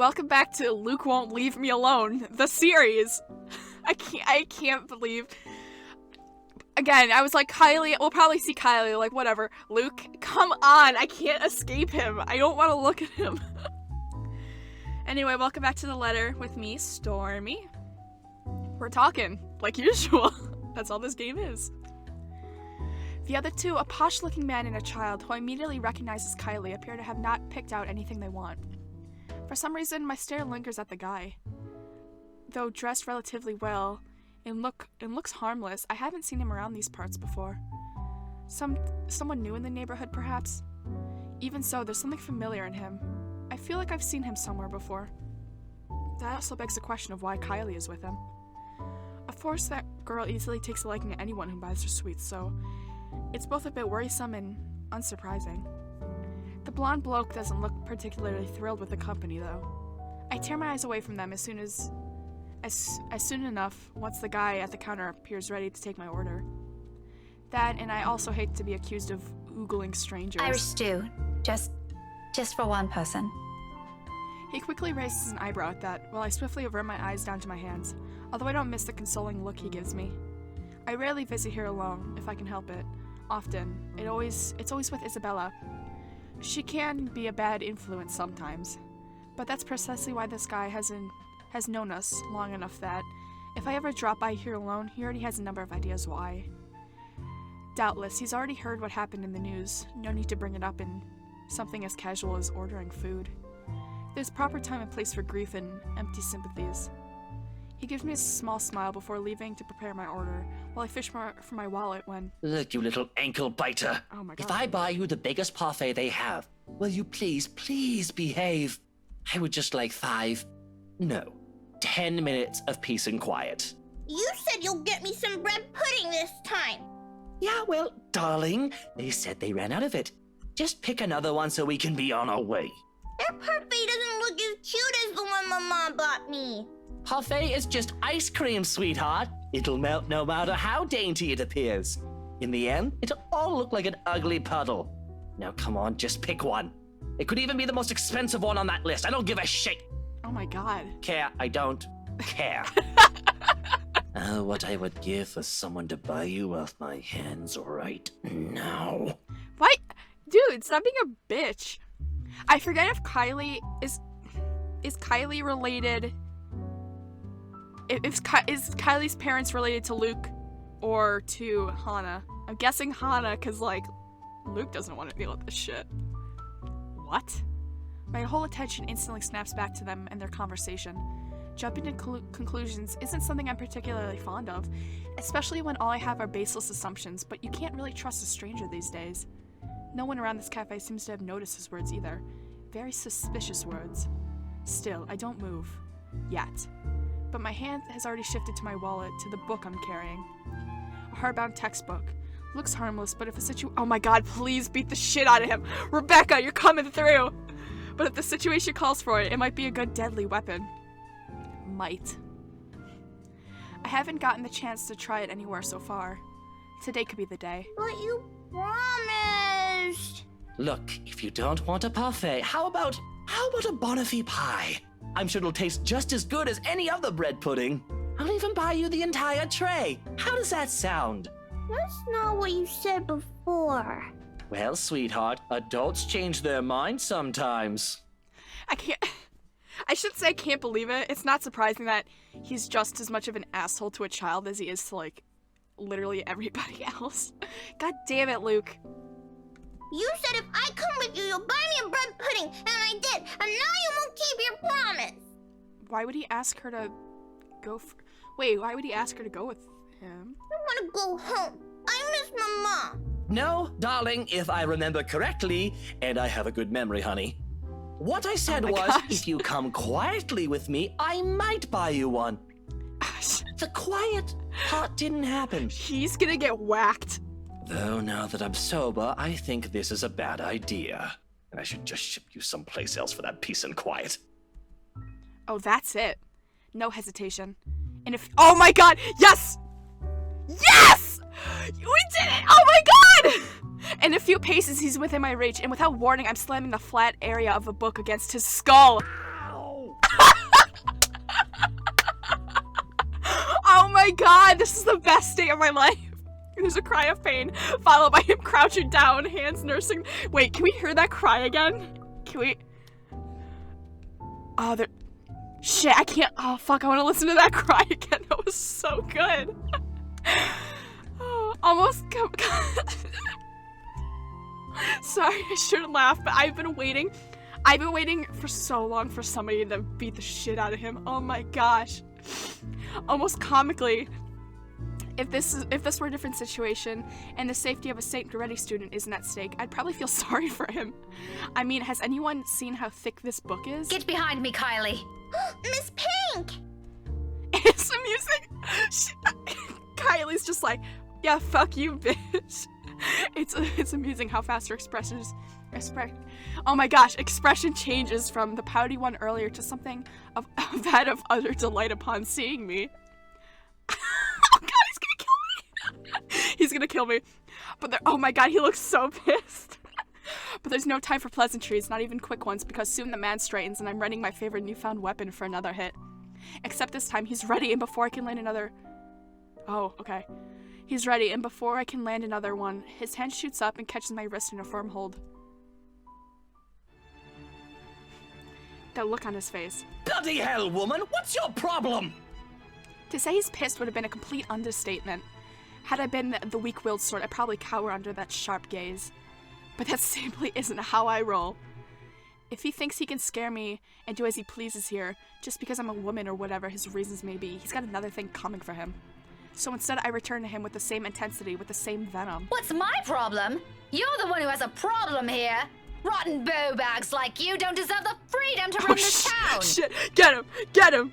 welcome back to Luke Won't Leave Me Alone, the series. I can't believe. Again, I was like, Kylie, we'll probably see Kylie, like, whatever. Luke, come on, I can't escape him. I don't want to look at him. Anyway, welcome back to the letter with me, Stormy. We're talking, like usual. That's all this game is. The other two, a posh-looking man and a child, who I immediately recognize as Kylie, appear to have not picked out anything they want. For some reason, my stare lingers at the guy. Though dressed relatively well, and looks harmless, I haven't seen him around these parts before. Someone new in the neighborhood, perhaps? Even so, there's something familiar in him. I feel like I've seen him somewhere before. That also begs the question of why Kylie is with him. Of course, that girl easily takes a liking to anyone who buys her sweets, so it's both a bit worrisome and unsurprising. The blonde bloke doesn't look particularly thrilled with the company, though. I tear my eyes away from them as soon enough, once the guy at the counter appears ready to take my order. That, and I also hate to be accused of oogling strangers. Irish stew. Just for one person. He quickly raises an eyebrow at that, while I swiftly avert my eyes down to my hands, although I don't miss the consoling look he gives me. I rarely visit here alone, if I can help it. Often. It's always with Isabella. She can be a bad influence sometimes, but that's precisely why this guy has known us long enough that if I ever drop by here alone, he already has a number of ideas why. Doubtless, he's already heard what happened in the news. No need to bring it up in something as casual as ordering food. There's proper time and place for grief and empty sympathies. He gives me a small smile before leaving to prepare my order, while I fish for my wallet when... Look, you little ankle biter. Oh my god. If I buy you the biggest parfait they have, will you please behave? I would just like 10 minutes of peace and quiet. You said you'll get me some bread pudding this time. Yeah, well, darling, they said they ran out of it. Just pick another one so we can be on our way. Their parfait doesn't look as cute as the one my mom bought me. Parfait is just ice cream, sweetheart. It'll melt no matter how dainty it appears. In the end, it'll all look like an ugly puddle. Now come on, just pick one. It could even be the most expensive one on that list. I don't give a shit. Oh my god. I don't care. What I would give for someone to buy you off my hands right now. What? Dude, stop being a bitch. I forget if Kylie is Kylie related. Is Kylie's parents related to Luke or to Hannah? I'm guessing Hannah, because, like, Luke doesn't want to deal with this shit. What? My whole attention instantly snaps back to them and their conversation. Jumping to conclusions isn't something I'm particularly fond of, especially when all I have are baseless assumptions, but you can't really trust a stranger these days. No one around this cafe seems to have noticed his words either. Very suspicious words. Still, I don't move. Yet. But my hand has already shifted to my wallet, to the book I'm carrying. A hardbound textbook. Looks harmless, but if a oh my god, please beat the shit out of him! Rebecca, you're coming through! But if the situation calls for it, it might be a good deadly weapon. Might. I haven't gotten the chance to try it anywhere so far. Today could be the day. But you promised. Look, if you don't want a parfait, how about a Bonifay pie? I'm sure it'll taste just as good as any other bread pudding. I'll even buy you the entire tray. How does that sound? That's not what you said before. Well, sweetheart, adults change their minds sometimes. I should say I can't believe it. It's not surprising that he's just as much of an asshole to a child as he is to, like, literally everybody else. God damn it, Luke. You said if I come with you, you'll buy me a bread pudding, and I did, and now you won't keep your promise. Why would he ask her to go why would he ask her to go with him? I want to go home. I miss my mom. No, darling, if I remember correctly, and I have a good memory, honey. What I said was, if you come quietly with me, I might buy you one. The quiet part didn't happen. He's gonna get whacked. Though now that I'm sober, I think this is a bad idea. And I should just ship you someplace else for that peace and quiet. Oh, that's it. No hesitation. And if- oh my god! Yes! Yes! We did it! Oh my god! In a few paces, he's within my reach, and without warning, I'm slamming the flat area of the book against his skull. Ow! Oh my god, this is the best day of my life. There's a cry of pain, followed by him crouching down, hands nursing. Wait, can we hear that cry again? Can we? Oh, there. Shit, I can't. Oh, fuck, I want to listen to that cry again. That was so good. Oh, almost. Sorry, I shouldn't laugh, but I've been waiting for so long for somebody to beat the shit out of him. Oh my gosh. Almost comically, if this were a different situation and the safety of a St. Goretti student isn't at stake, I'd probably feel sorry for him. I mean, has anyone seen how thick this book is? Get behind me, Kylie. Miss Pink! It's amusing. Kylie's just like, yeah, fuck you, bitch. It's amusing how fast her expression changes from the pouty one earlier to something of that of utter delight upon seeing me. Oh god, he's gonna kill me. He's gonna kill me. But oh my god, he looks so pissed. But there's no time for pleasantries, not even quick ones, because soon the man straightens and I'm readying my favorite newfound weapon for another hit. Except this time he's ready, and before I can land another... Oh, okay. He's ready, and before I can land another one, his hand shoots up and catches my wrist in a firm hold. That look on his face. Bloody hell, woman! What's your problem? To say he's pissed would have been a complete understatement. Had I been the weak-willed sort, I'd probably cower under that sharp gaze. But that simply isn't how I roll. If he thinks he can scare me and do as he pleases here, just because I'm a woman or whatever his reasons may be, he's got another thing coming for him. So instead, I return to him with the same intensity, with the same venom. What's my problem? You're the one who has a problem here. Rotten bowbags like you don't deserve the freedom to run this town. Shit! Get him! Get him!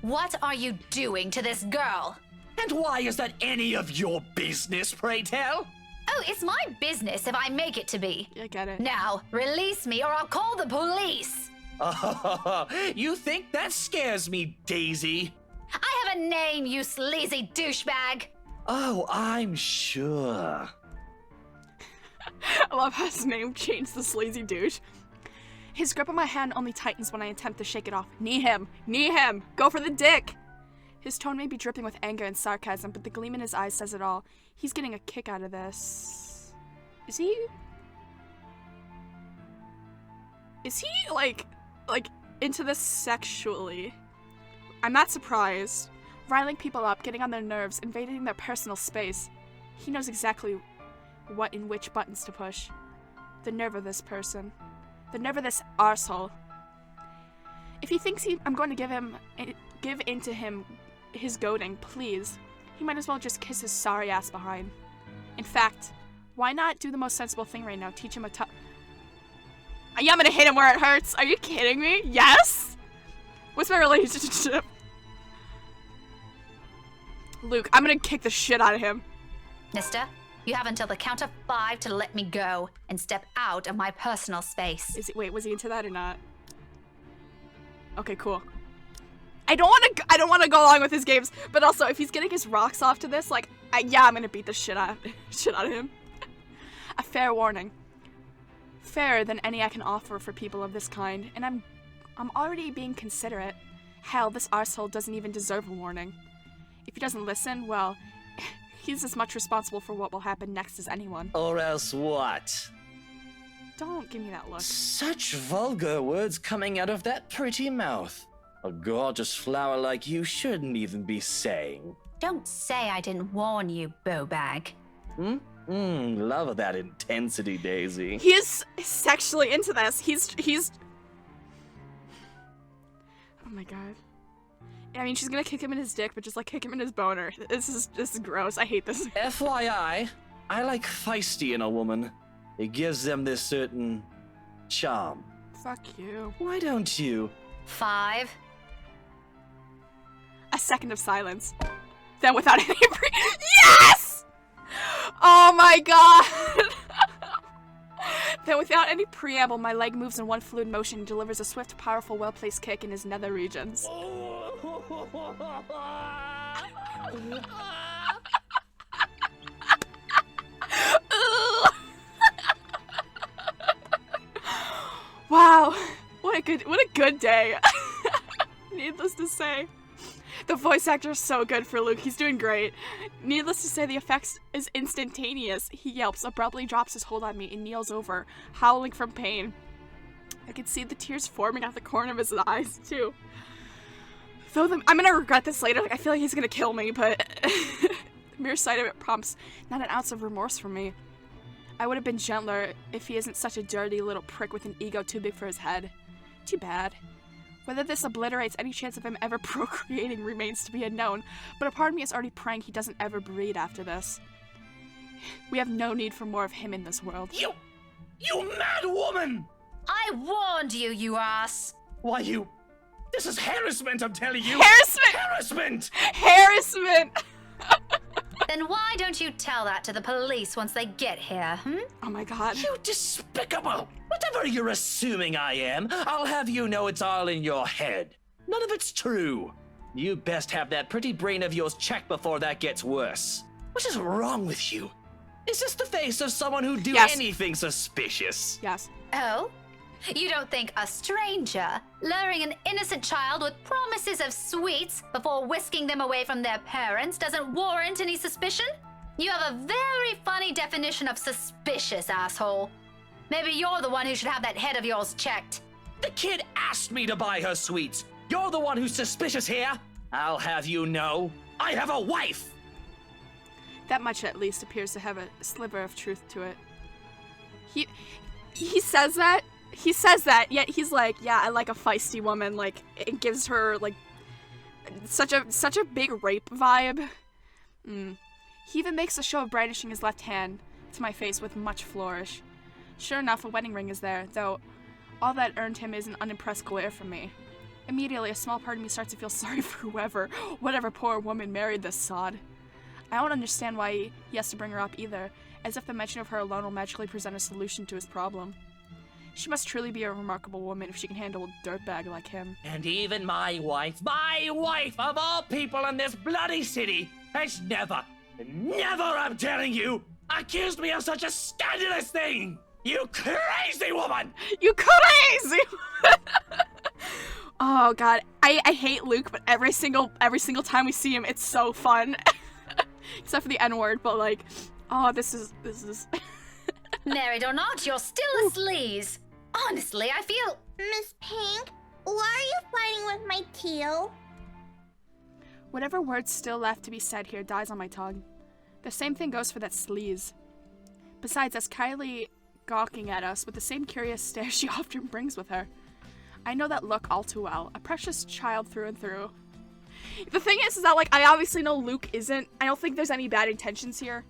What are you doing to this girl? And why is that any of your business, pray tell? Oh, it's my business if I make it to be. I get it. Now, release me or I'll call the police. Oh, you think that scares me, Daisy? I have a name, you sleazy douchebag. Oh, I'm sure. I love how his name changed to Sleazy Douche. His grip on my hand only tightens when I attempt to shake it off. Knee him! Knee him! Go for the dick! His tone may be dripping with anger and sarcasm, but the gleam in his eyes says it all. He's getting a kick out of this. Is he, like, into this sexually? I'm not surprised. Riling people up, getting on their nerves, invading their personal space. He knows exactly what and which buttons to push. The nerve of this person. The nerve of this arsehole. If he thinks I'm going to give in to him his goading, please. He might as well just kiss his sorry ass behind. In fact, why not do the most sensible thing right now? Teach him a yeah, I'm gonna hit him where it hurts. Are you kidding me? Yes? What's my relationship? Luke, I'm gonna kick the shit out of him. Mister, you have until the count of 5 to let me go and step out of my personal space. Wait, was he into that or not? Okay, cool. I don't want to go along with his games, but also if he's getting his rocks off to this, like, yeah, I'm gonna beat the shit out of him. A fair warning. Fairer than any I can offer for people of this kind, and I'm already being considerate. Hell, this arsehole doesn't even deserve a warning. If he doesn't listen, well, he's as much responsible for what will happen next as anyone. Or else what? Don't give me that look. Such vulgar words coming out of that pretty mouth. A gorgeous flower like you shouldn't even be saying. Don't say I didn't warn you, bowbag. Love that intensity, Daisy. He is sexually into this. He's... Oh my god. I mean, she's gonna kick him in his dick, but just, like, kick him in his boner. This is gross. I hate this. FYI, I like feisty in a woman. It gives them this certain charm. Fuck you. Why don't you? 5. A second of silence. Then without any Yes! Oh my god! Then without any preamble, my leg moves in one fluid motion and delivers a swift, powerful, well-placed kick in his nether regions. Wow, what a good day. Needless to say, the voice actor is so good for Luke. He's doing great. Needless to say, the effects is instantaneous. He yelps, abruptly drops his hold on me, and kneels over, howling from pain. I can see the tears forming at the corner of his eyes, too. Though I'm gonna regret this later. Like, I feel like he's gonna kill me, but the mere sight of it prompts not an ounce of remorse from me. I would have been gentler if he isn't such a dirty little prick with an ego too big for his head. Too bad. Whether this obliterates any chance of him ever procreating remains to be unknown, but a part of me is already praying he doesn't ever breed after this. We have no need for more of him in this world. You mad woman! I warned you, you ass. Why, this is harassment, I'm telling you! Harassment! Harassment! Harassment! Then why don't you tell that to the police once they get here, Oh my god. You despicable! Whatever you're assuming I am, I'll have you know it's all in your head. None of it's true. You best have that pretty brain of yours checked before that gets worse. What is wrong with you? Is this the face of someone who'd do Yes. anything suspicious? Yes. Oh? You don't think a stranger luring an innocent child with promises of sweets before whisking them away from their parents doesn't warrant any suspicion? You have a very funny definition of suspicious, asshole. Maybe you're the one who should have that head of yours checked. The kid asked me to buy her sweets. You're the one who's suspicious here. I'll have you know, I have a wife. That much at least appears to have a sliver of truth to it. He says that. He says that, yet he's like, yeah, I like a feisty woman. Like, it gives her like such a big rape vibe. He even makes a show of brandishing his left hand to my face with much flourish. Sure enough, a wedding ring is there, though all that earned him is an unimpressed glare from me. Immediately, a small part of me starts to feel sorry for whatever poor woman married this sod. I don't understand why he has to bring her up either, as if the mention of her alone will magically present a solution to his problem. She must truly be a remarkable woman if she can handle a dirtbag like him. And even my wife of all people in this bloody city, has never, I'm telling you, accused me of such a scandalous thing! You crazy woman! You crazy! Oh god, I hate Luke, but every single time we see him, it's so fun. Except for the N-word, but like, oh, this is. Married or not, you're still a sleaze. Honestly, I feel... Miss Pink, why are you fighting with my teal? Whatever words still left to be said here dies on my tongue. The same thing goes for that sleaze. Besides, as Kylie gawking at us with the same curious stare she often brings with her, I know that look all too well. A precious child through and through. The thing is that, like, I obviously know Luke isn't... I don't think there's any bad intentions here.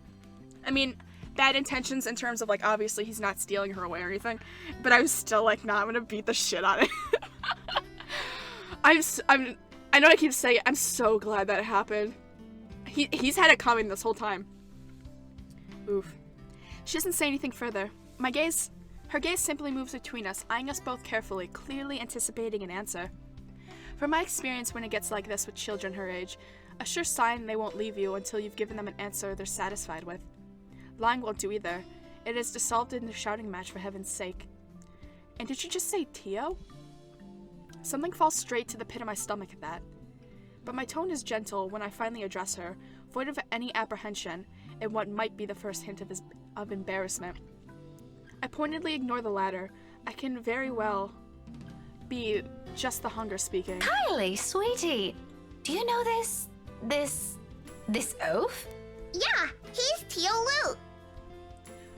I mean, bad intentions in terms of, like, obviously he's not stealing her away or anything. But I was still like, nah, I'm gonna beat the shit out of him. I know I keep saying it, I'm so glad that it happened. He's had it coming this whole time. Oof. She doesn't say anything further. Her gaze simply moves between us, eyeing us both carefully, clearly anticipating an answer. From my experience when it gets like this with children her age, a sure sign they won't leave you until you've given them an answer they're satisfied with. Lying won't do either. It is dissolved in the shouting match for heaven's sake. And did you just say Tio? Something falls straight to the pit of my stomach at that. But my tone is gentle when I finally address her, void of any apprehension and what might be the first hint of embarrassment. I pointedly ignore the latter. I can very well be just the hunger speaking. Kylie, sweetie, do you know this oath? Yeah, he's Teal Luke.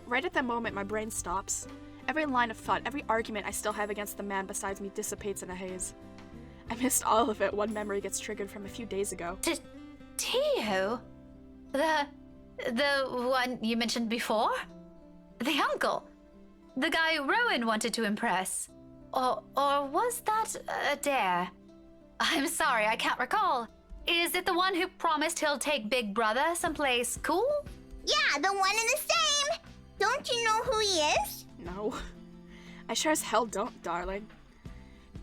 Right at that moment, my brain stops. Every line of thought, every argument I still have against the man besides me dissipates in a haze. I missed all of it. One memory gets triggered from a few days ago. Tio? The one you mentioned before? The uncle? The guy Rowan wanted to impress? Or was that a dare? I'm sorry, I can't recall. Is it the one who promised he'll take Big Brother someplace cool? Yeah, the one and the same. Don't you know who he is? No. I sure as hell don't, darling.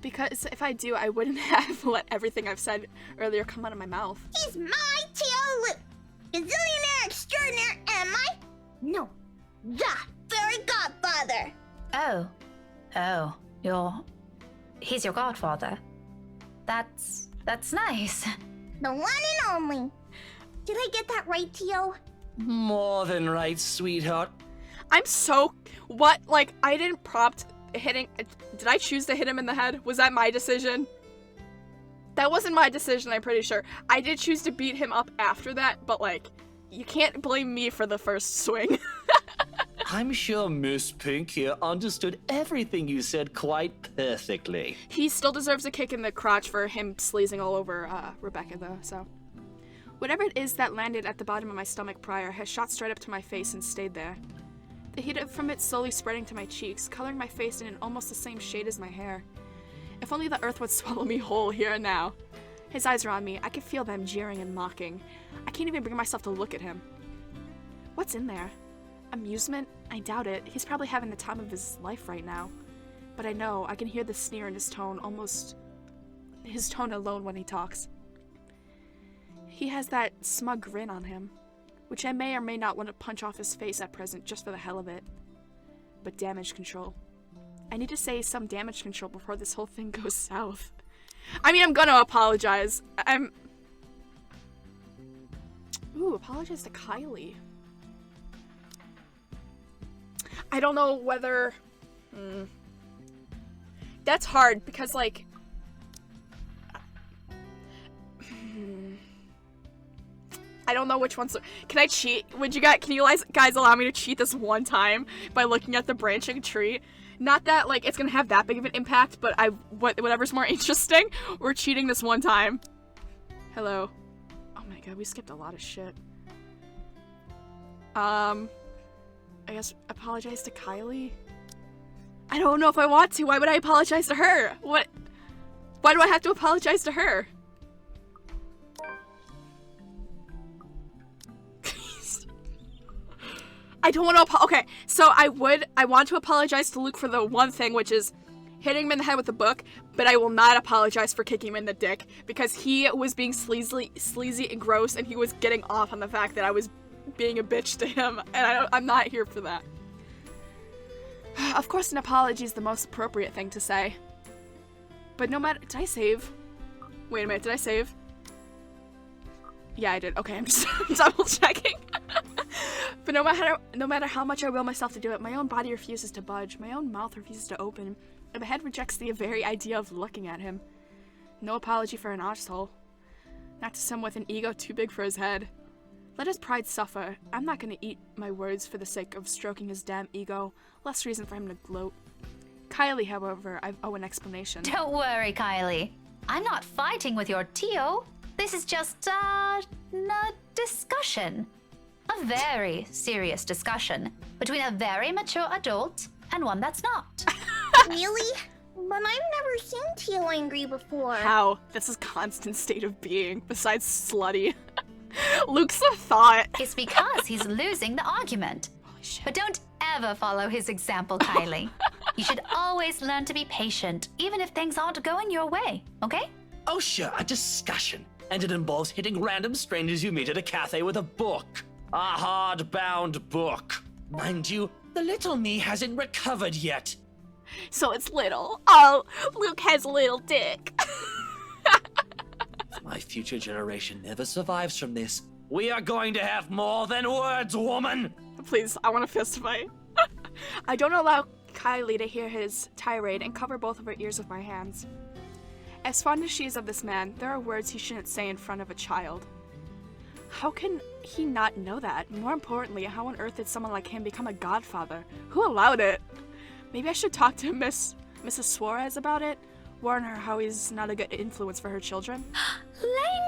Because if I do, I wouldn't have let everything I've said earlier come out of my mouth. He's my Teal Luke. Gazillionaire extraordinaire, am I? No, the fairy godfather. Oh, he's your godfather. that's nice. The one and only. Did I get that right, Tio? More than right, sweetheart. I'm so what? Like I didn't prompt hitting. Did I choose to hit him in the head? Was that my decision? That wasn't my decision. I'm pretty sure. I did choose to beat him up after that, but like, you can't blame me for the first swing. I'm sure Miss Pink here understood everything you said quite perfectly. He still deserves a kick in the crotch for him sleazing all over Rebecca, though, so. Whatever it is that landed at the bottom of my stomach prior has shot straight up to my face and stayed there. The heat from it slowly spreading to my cheeks, coloring my face in almost the same shade as my hair. If only the earth would swallow me whole here and now. His eyes are on me. I can feel them jeering and mocking. I can't even bring myself to look at him. What's in there? Amusement? I doubt it. He's probably having the time of his life right now. But I know, I can hear the sneer in his tone, almost his tone alone when he talks. He has that smug grin on him, which I may or may not want to punch off his face at present just for the hell of it. But damage control. I need to say some damage control before this whole thing goes south. I mean, I'm gonna apologize. Ooh, apologize to Kylie. I don't know whether... That's hard, because, like... I don't know which one's... Can I cheat? Can you guys allow me to cheat this one time by looking at the branching tree? Not that, like, it's gonna have that big of an impact, but whatever's more interesting, we're cheating this one time. Hello. Oh my god, we skipped a lot of shit. I guess apologize to Kylie? I don't know if I want to. Why would I apologize to her? What? Why do I have to apologize to her? I don't want to okay, so I want to apologize to Luke for the one thing, which is hitting him in the head with a book, but I will not apologize for kicking him in the dick, because he was being sleazy and gross, and he was getting off on the fact that I was being a bitch to him, and I'm not here for that. Of course, an apology is the most appropriate thing to say. But no matter- did I save? Wait a minute, did I save? Yeah, I did. Okay, I'm just double checking. But no matter how much I will myself to do it, my own body refuses to budge, my own mouth refuses to open, and my head rejects the very idea of looking at him. No apology for an arsehole. Not to someone with an ego too big for his head. Let his pride suffer. I'm not gonna eat my words for the sake of stroking his damn ego. Less reason for him to gloat. Kylie, however, I owe an explanation. Don't worry, Kylie. I'm not fighting with your Tio. This is just, a discussion. A very serious discussion between a very mature adult and one that's not. Really? But I've never seen Tio angry before. How? This is constant state of being, besides slutty. Luke's a thought. It's because he's losing the argument. Holy shit. But don't ever follow his example, Kylie. You should always learn to be patient, even if things aren't going your way, okay? Oh sure, a discussion. And it involves hitting random strangers you meet at a cafe with a book. A hard-bound book. Mind you, the little me hasn't recovered yet. So it's little. Oh, Luke has a little dick. If my future generation never survives from this, we are going to have more than words, woman! Please, I want a fist fight. I don't allow Kylie to hear his tirade and cover both of her ears with my hands. As fond as she is of this man, there are words he shouldn't say in front of a child. How can he not know that? More importantly, how on earth did someone like him become a godfather? Who allowed it? Maybe I should talk to Mrs. Suarez about it? Warn her how he's not a good influence for her children?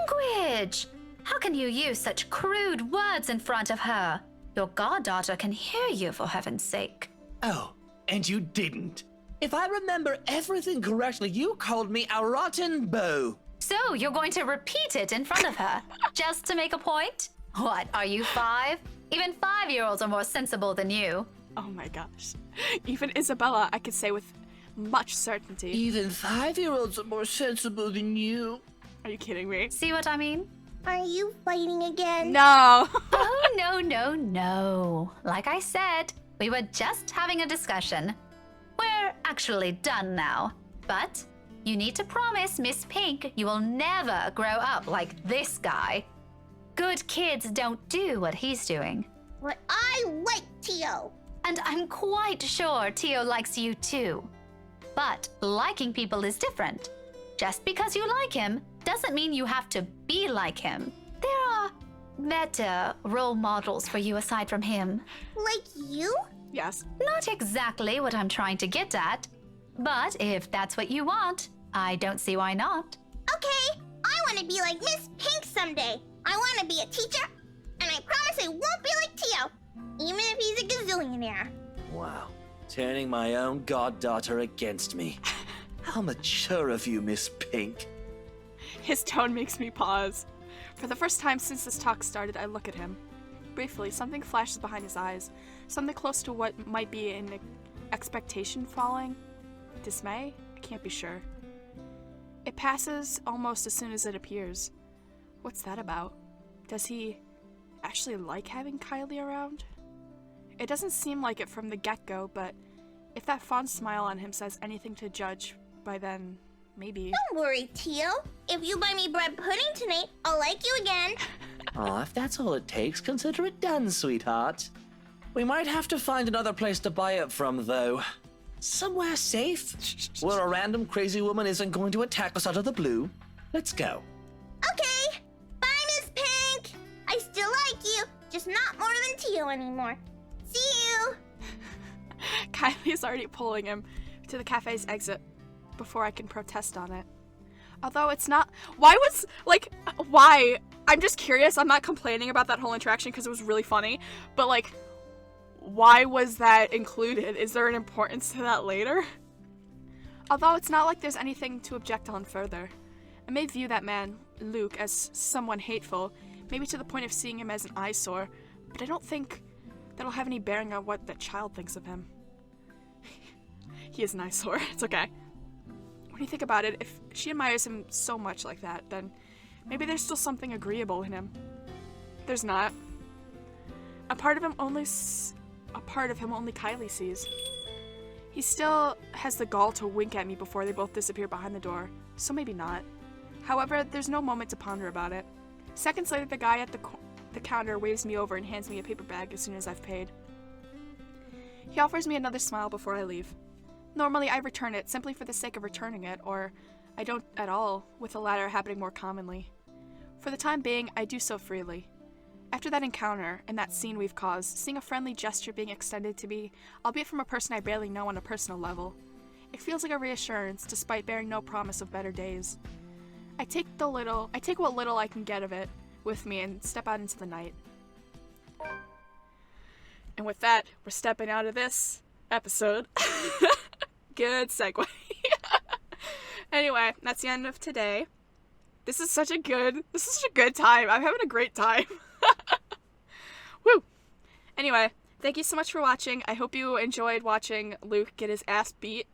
Language! How can you use such crude words in front of her? Your goddaughter can hear you, for heaven's sake. Oh, and you didn't. If I remember everything correctly, you called me a rotten beau. So you're going to repeat it in front of her, just to make a point? What, are you 5? Even 5-year-olds are more sensible than you. Oh my gosh. Even Isabella, I could say with much certainty. Even 5-year-olds are more sensible than you. Are you kidding me? See what I mean? Are you fighting again? No. Oh, no. Like I said, we were just having a discussion. We're actually done now. But You need to promise Miss Pink you will never grow up like this guy. Good kids don't do what he's doing. But I like Tio. And I'm quite sure Tio likes you too. But liking people is different. Just because you like him doesn't mean you have to be like him. There are better role models for you aside from him. Like you? Yes. Not exactly what I'm trying to get at. But if that's what you want, I don't see why not. Okay, I want to be like Miss Pink someday. I want to be a teacher, and I promise I won't be like Tio, even if he's a gazillionaire. Wow. Turning my own goddaughter against me. How mature of you, Miss Pink. His tone makes me pause. For the first time since this talk started, I look at him. Briefly, something flashes behind his eyes. Something close to what might be an expectation falling. Dismay? I can't be sure. It passes almost as soon as it appears. What's that about? Does he actually like having Kylie around? It doesn't seem like it from the get-go, but if that fond smile on him says anything to judge by then, maybe. Don't worry, Tio. If you buy me bread pudding tonight, I'll like you again. Aw, if that's all it takes, consider it done, sweetheart. We might have to find another place to buy it from, though. Somewhere safe, where a random crazy woman isn't going to attack us out of the blue. Let's go. Okay. Bye, Miss Pink. I still like you, just not more than Tio anymore. See you. Kylie's already pulling him to the cafe's exit before I can protest on it. Although it's not. Why? I'm just curious. I'm not complaining about that whole interaction because it was really funny. But, like, why was that included? Is there an importance to that later? Although it's not like there's anything to object on further. I may view that man, Luke, as someone hateful, maybe to the point of seeing him as an eyesore, but I don't think that'll have any bearing on what that child thinks of him. He is an eyesore. It's okay. When you think about it, if she admires him so much like that, then maybe there's still something agreeable in him. There's not. A part of him only Kylie sees. He still has the gall to wink at me before they both disappear behind the door, so maybe not. However, there's no moment to ponder about it. Seconds later, the guy at the counter waves me over and hands me a paper bag as soon as I've paid. He offers me another smile before I leave. Normally, I return it simply for the sake of returning it, or I don't at all, with the latter happening more commonly. For the time being, I do so freely. After that encounter and that scene we've caused, seeing a friendly gesture being extended to me, albeit from a person I barely know on a personal level, it feels like a reassurance despite bearing no promise of better days. I take what little I can get of it with me and step out into the night. And with that, we're stepping out of this episode. Good segue. Anyway, that's the end of today. This is such a good time. I'm having a great time. Woo! Anyway, thank you so much for watching. I hope you enjoyed watching Luke get his ass beat.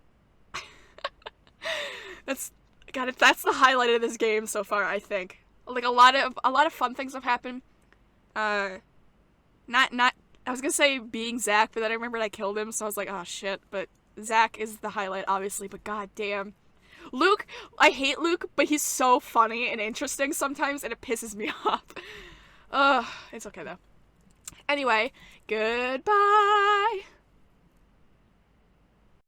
That's the highlight of this game so far, I think. Like a lot of fun things have happened. I was gonna say being Zach, but then I remembered I killed him, so I was like, oh shit. But Zach is the highlight, obviously, but god damn. Luke, I hate Luke, but he's so funny and interesting sometimes, and it pisses me off. Ugh, it's okay though. Anyway, goodbye!